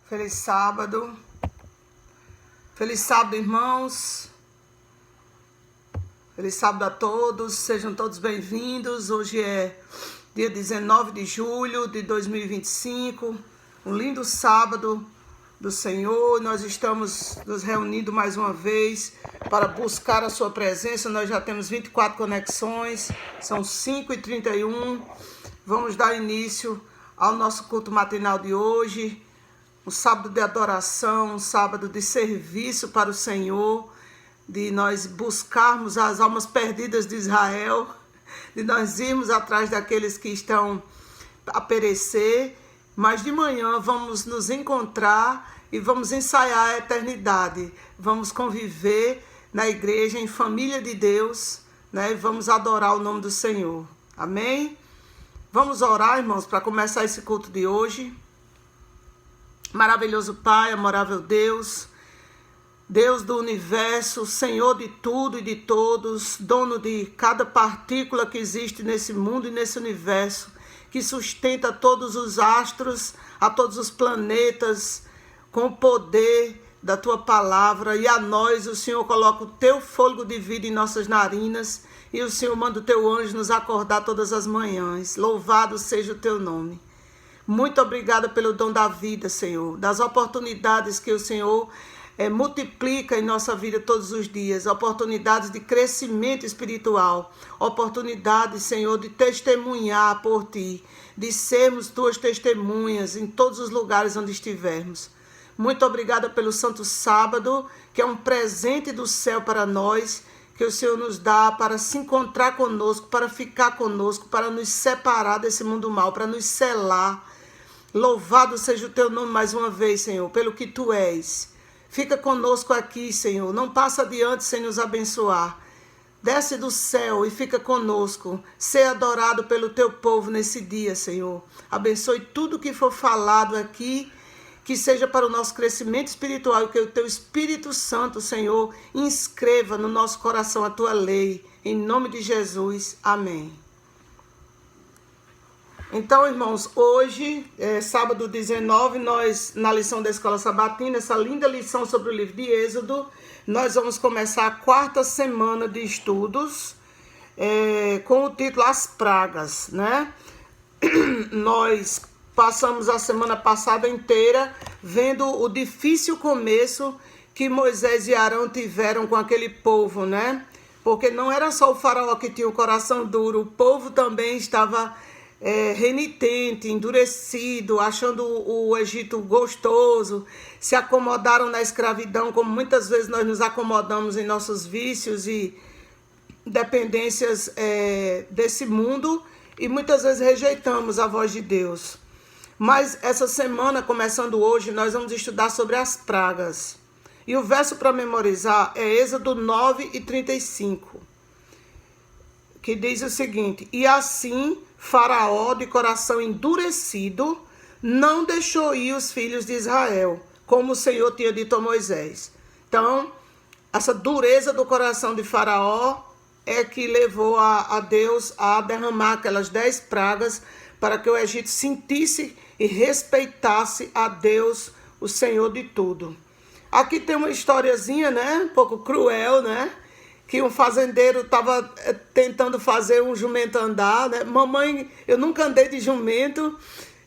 Feliz sábado. Feliz sábado, irmãos. Feliz sábado a todos. Sejam todos bem-vindos. Hoje é dia 19 de julho de 2025. Um lindo sábado do Senhor. Nós estamos nos reunindo mais uma vez para buscar a sua presença. Nós já temos 24 conexões. São 5h31. Vamos dar início ao nosso culto matinal de hoje. Um sábado de adoração, um sábado de serviço para o Senhor, de nós buscarmos as almas perdidas de Israel, de nós irmos atrás daqueles que estão a perecer, mas de manhã vamos nos encontrar e vamos ensaiar a eternidade, vamos conviver na igreja, em família de Deus, né? E vamos adorar o nome do Senhor, amém? Vamos orar, irmãos, para começar esse culto de hoje. Maravilhoso Pai, amorável Deus, Deus do universo, Senhor de tudo e de todos, dono de cada partícula que existe nesse mundo e nesse universo, que sustenta todos os astros, a todos os planetas, com o poder da Tua palavra, e a nós o Senhor coloca o Teu fôlego de vida em nossas narinas, e o Senhor manda o Teu anjo nos acordar todas as manhãs. Louvado seja o Teu nome. Muito obrigada pelo dom da vida, Senhor, das oportunidades que o Senhor multiplica em nossa vida todos os dias, oportunidades de crescimento espiritual, oportunidades, Senhor, de testemunhar por Ti, de sermos Tuas testemunhas em todos os lugares onde estivermos. Muito obrigada pelo Santo Sábado, que é um presente do céu para nós, que o Senhor nos dá para se encontrar conosco, para ficar conosco, para nos separar desse mundo mal, para nos selar. Louvado seja o Teu nome mais uma vez, Senhor, pelo que Tu és. Fica conosco aqui, Senhor. Não passa adiante sem nos abençoar. Desce do céu e fica conosco. Ser adorado pelo Teu povo nesse dia, Senhor. Abençoe tudo que for falado aqui, que seja para o nosso crescimento espiritual, e que o Teu Espírito Santo, Senhor, inscreva no nosso coração a Tua lei. Em nome de Jesus. Amém. Então, irmãos, hoje, sábado 19, nós, na lição da Escola Sabatina, essa linda lição sobre o livro de Êxodo, nós vamos começar a 4ª semana de estudos, com o título As Pragas, né? Nós passamos a semana passada inteira vendo o difícil começo que Moisés e Arão tiveram com aquele povo, né? Porque não era só o faraó que tinha o coração duro, o povo também estava renitente, endurecido, achando o Egito gostoso, se acomodaram na escravidão, como muitas vezes nós nos acomodamos em nossos vícios e dependências desse mundo, e muitas vezes rejeitamos a voz de Deus. Mas essa semana, começando hoje, nós vamos estudar sobre as pragas. E o verso para memorizar é Êxodo 9:35, que diz o seguinte: e assim Faraó, de coração endurecido, não deixou ir os filhos de Israel, como o Senhor tinha dito a Moisés. Então, essa dureza do coração de Faraó é que levou a Deus a derramar aquelas 10 pragas para que o Egito sentisse e respeitasse a Deus, o Senhor de tudo. Aqui tem uma historiazinha, né? Um pouco cruel, né? Que um fazendeiro estava tentando fazer um jumento andar, né? Mamãe, eu nunca andei de jumento,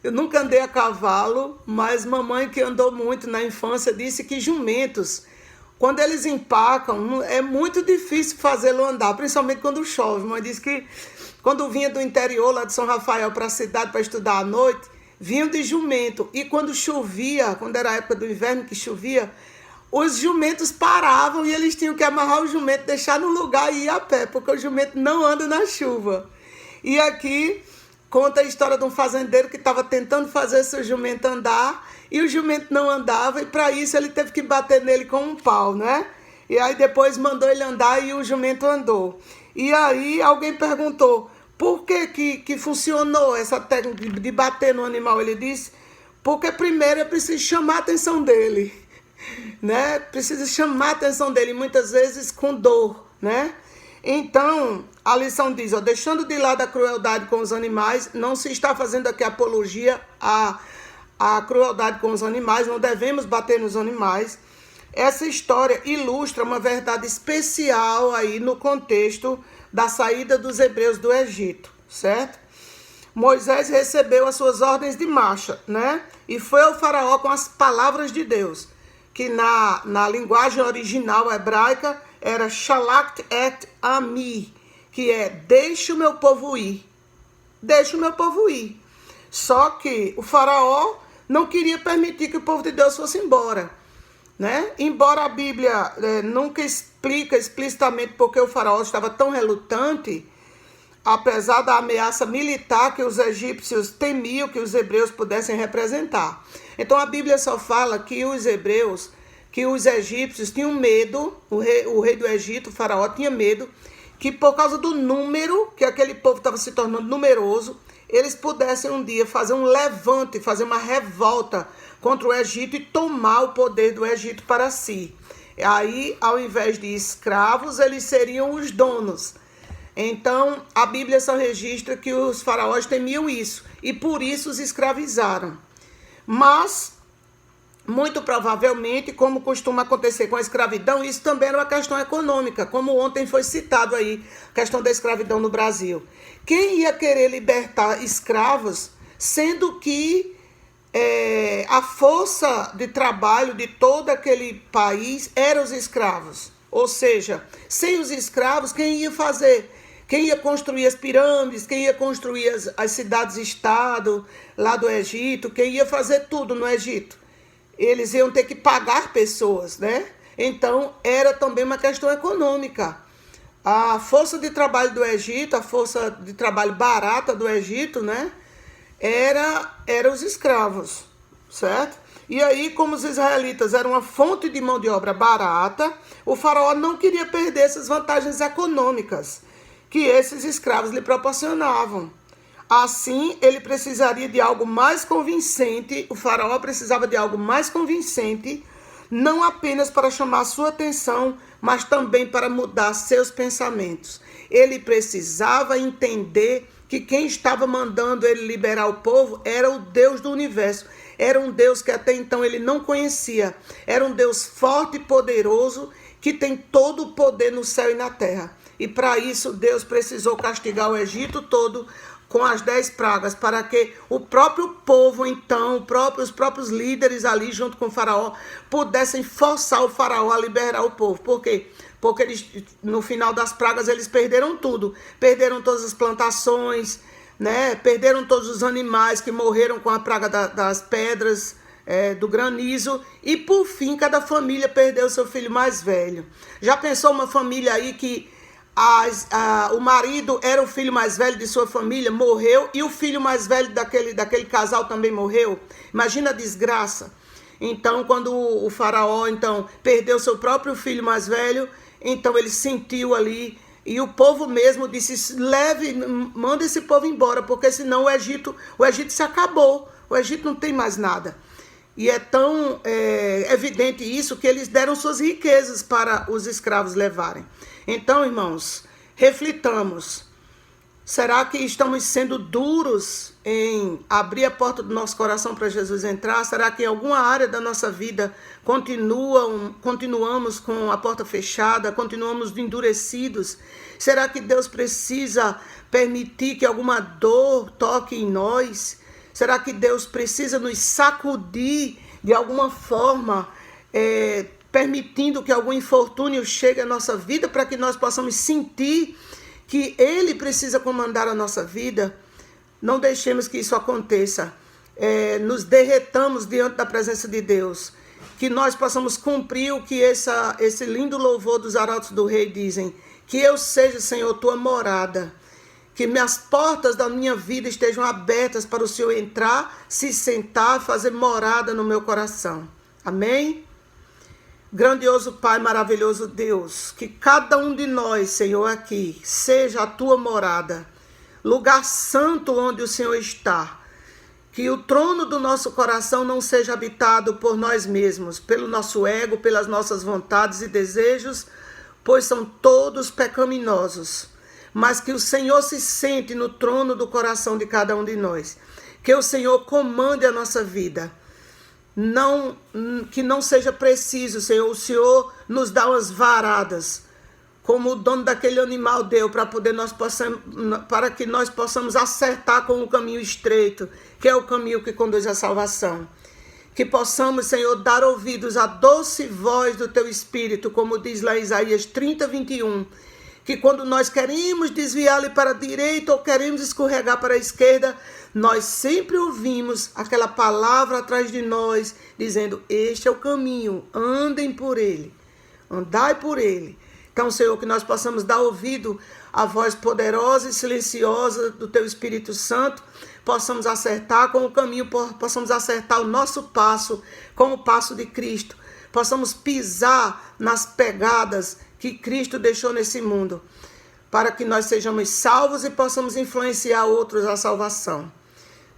eu nunca andei a cavalo, mas mamãe, que andou muito na infância, disse que jumentos, quando eles empacam, é muito difícil fazê-lo andar, principalmente quando chove. Mãe disse que quando vinha do interior, lá de São Rafael, para a cidade para estudar à noite, vinham de jumento. E quando chovia, quando era a época do inverno que chovia, os jumentos paravam e eles tinham que amarrar o jumento, deixar no lugar e ir a pé, porque o jumento não anda na chuva. E aqui conta a história de um fazendeiro que estava tentando fazer seu jumento andar, e o jumento não andava, e para isso ele teve que bater nele com um pau, né? E aí depois mandou ele andar e o jumento andou. E aí alguém perguntou, por que funcionou essa técnica de bater no animal? Ele disse, porque primeiro é preciso chamar a atenção dele, né? Precisa chamar a atenção dele, muitas vezes com dor, né? Então, a lição diz, deixando de lado a crueldade com os animais, não se está fazendo aqui apologia a crueldade com os animais, não devemos bater nos animais. Essa história ilustra uma verdade especial aí no contexto da saída dos hebreus do Egito, certo? Moisés recebeu as suas ordens de marcha, né? E foi ao faraó com as palavras de Deus, que na linguagem original hebraica era Shalach et Ami, que é deixa o meu povo ir. Deixa o meu povo ir. Só que o faraó não queria permitir que o povo de Deus fosse embora, né? Embora a Bíblia nunca explica explicitamente porque o faraó estava tão relutante, apesar da ameaça militar que os egípcios temiam que os hebreus pudessem representar. Então a Bíblia só fala que os egípcios tinham medo, o rei do Egito, o faraó, tinha medo que por causa do número, que aquele povo estava se tornando numeroso, eles pudessem um dia fazer um levante, fazer uma revolta contra o Egito e tomar o poder do Egito para si. Aí, ao invés de escravos, eles seriam os donos. Então, a Bíblia só registra que os faraós temiam isso e por isso os escravizaram. Mas, muito provavelmente, como costuma acontecer com a escravidão, isso também era uma questão econômica, como ontem foi citado aí, a questão da escravidão no Brasil. Quem ia querer libertar escravos, sendo que a força de trabalho de todo aquele país eram os escravos? Ou seja, sem os escravos, quem ia fazer? Quem ia construir as pirâmides, quem ia construir as cidades-estado lá do Egito, quem ia fazer tudo no Egito? Eles iam ter que pagar pessoas, né? Então, era também uma questão econômica. A força de trabalho do Egito, a força de trabalho barata do Egito, né? Era os escravos, certo? E aí, como os israelitas eram uma fonte de mão de obra barata, o faraó não queria perder essas vantagens econômicas que esses escravos lhe proporcionavam. Assim, ele precisaria de algo mais convincente, o faraó precisava de algo mais convincente, não apenas para chamar sua atenção, mas também para mudar seus pensamentos. Ele precisava entender que quem estava mandando ele liberar o povo era o Deus do universo. Era um Deus que até então ele não conhecia. Era um Deus forte e poderoso que tem todo o poder no céu e na terra. E para isso Deus precisou castigar o Egito todo com as 10 pragas, para que o próprio povo, então, os próprios líderes ali, junto com o faraó, pudessem forçar o faraó a liberar o povo. Por quê? Porque eles, no final das pragas eles perderam tudo. Perderam todas as plantações, né? Perderam todos os animais que morreram com a praga das pedras, do granizo. E, por fim, cada família perdeu seu filho mais velho. Já pensou uma família aí que o marido era o filho mais velho de sua família, morreu, e o filho mais velho daquele casal também morreu? Imagina a desgraça. Então, quando o faraó perdeu seu próprio filho mais velho, então ele sentiu ali, e o povo mesmo disse: manda esse povo embora, porque senão o Egito se acabou, o Egito não tem mais nada. E é tão evidente isso que eles deram suas riquezas para os escravos levarem. Então, irmãos, reflitamos. Será que estamos sendo duros em abrir a porta do nosso coração para Jesus entrar? Será que em alguma área da nossa vida continuamos com a porta fechada? Continuamos endurecidos? Será que Deus precisa permitir que alguma dor toque em nós? Será que Deus precisa nos sacudir de alguma forma, permitindo que algum infortúnio chegue à nossa vida para que nós possamos sentir que Ele precisa comandar a nossa vida? Não deixemos que isso aconteça. Nos derretamos diante da presença de Deus. Que nós possamos cumprir o que esse lindo louvor dos arautos do rei dizem. Que eu seja, Senhor, tua morada. Que as portas da minha vida estejam abertas para o Senhor entrar, se sentar, fazer morada no meu coração. Amém? Grandioso Pai, maravilhoso Deus, que cada um de nós, Senhor, aqui, seja a tua morada, lugar santo onde o Senhor está. Que o trono do nosso coração não seja habitado por nós mesmos, pelo nosso ego, pelas nossas vontades e desejos, pois são todos pecaminosos. Mas que o Senhor se sente no trono do coração de cada um de nós. Que o Senhor comande a nossa vida. Que não seja preciso, Senhor, o Senhor nos dá umas varadas, como o dono daquele animal deu, para que nós possamos acertar com o caminho estreito, que é o caminho que conduz à salvação. Que possamos, Senhor, dar ouvidos à doce voz do Teu Espírito, como diz lá em Isaías 30, 21, que quando nós queremos desviar-lhe para a direita ou queremos escorregar para a esquerda, nós sempre ouvimos aquela palavra atrás de nós, dizendo, este é o caminho, andem por ele, andai por ele. Então, Senhor, que nós possamos dar ouvido à voz poderosa e silenciosa do Teu Espírito Santo, possamos acertar com o caminho, possamos acertar o nosso passo com o passo de Cristo, possamos pisar nas pegadas que Cristo deixou nesse mundo, para que nós sejamos salvos e possamos influenciar outros à salvação.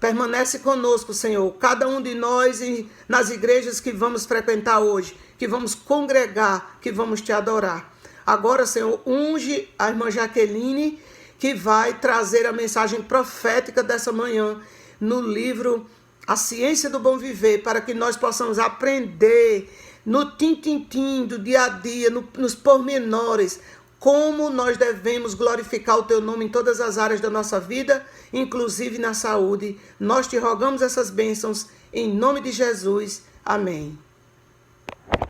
Permanece conosco, Senhor, cada um de nós nas igrejas que vamos frequentar hoje, que vamos congregar, que vamos Te adorar. Agora, Senhor, unge a irmã Jaqueline, que vai trazer a mensagem profética dessa manhã no livro A Ciência do Bom Viver, para que nós possamos aprender no tim-tim-tim do dia a dia, nos pormenores, como nós devemos glorificar o Teu nome em todas as áreas da nossa vida, inclusive na saúde. Nós Te rogamos essas bênçãos em nome de Jesus. Amém.